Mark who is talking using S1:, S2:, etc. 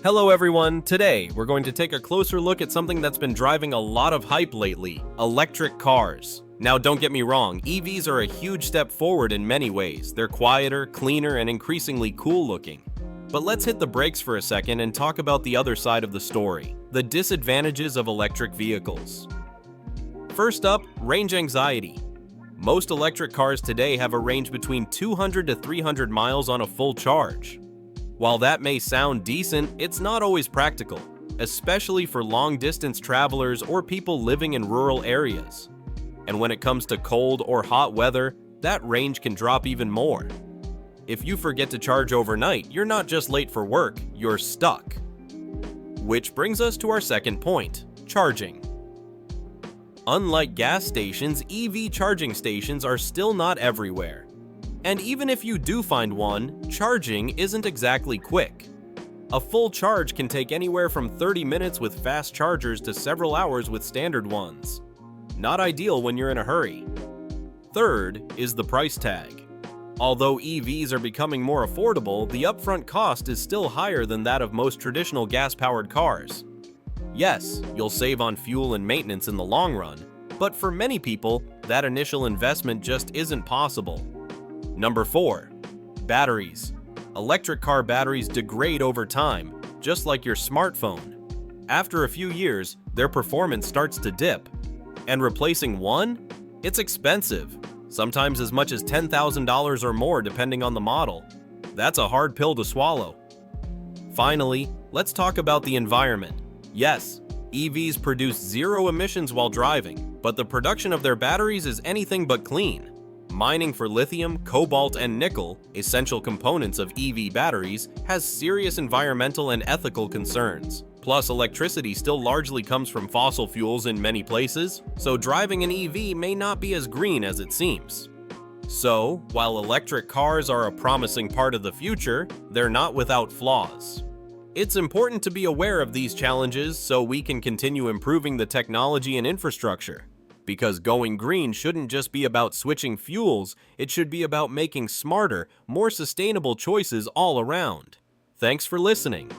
S1: Hello everyone, today we're going to take a closer look at something that's been driving a lot of hype lately, electric cars. Now don't get me wrong, EVs are a huge step forward in many ways. They're quieter, cleaner, and increasingly cool looking. But let's hit the brakes for a second and talk about the other side of the story, the disadvantages of electric vehicles. First up, range anxiety. Most electric cars today have a range between 200 to 300 miles on a full charge. While that may sound decent, it's not always practical, especially for long-distance travelers or people living in rural areas. And when it comes to cold or hot weather, that range can drop even more. If you forget to charge overnight, you're not just late for work, you're stuck. Which brings us to our second point, charging. Unlike gas stations, EV charging stations are still not everywhere. And even if you do find one, charging isn't exactly quick. A full charge can take anywhere from 30 minutes with fast chargers to several hours with standard ones. Not ideal when you're in a hurry. Third is the price tag. Although EVs are becoming more affordable, the upfront cost is still higher than that of most traditional gas-powered cars. Yes, you'll save on fuel and maintenance in the long run, but for many people, that initial investment just isn't possible. Number 4. Batteries. Electric car batteries degrade over time, just like your smartphone. After a few years, their performance starts to dip. And replacing one? It's expensive, sometimes as much as $10,000 or more depending on the model. That's a hard pill to swallow. Finally, let's talk about the environment. Yes, EVs produce zero emissions while driving, but the production of their batteries is anything but clean. Mining for lithium, cobalt, and nickel, essential components of EV batteries, has serious environmental and ethical concerns. Plus, electricity still largely comes from fossil fuels in many places, so driving an EV may not be as green as it seems. So, while electric cars are a promising part of the future, they're not without flaws. It's important to be aware of these challenges so we can continue improving the technology and infrastructure. Because going green shouldn't just be about switching fuels, it should be about making smarter, more sustainable choices all around. Thanks for listening.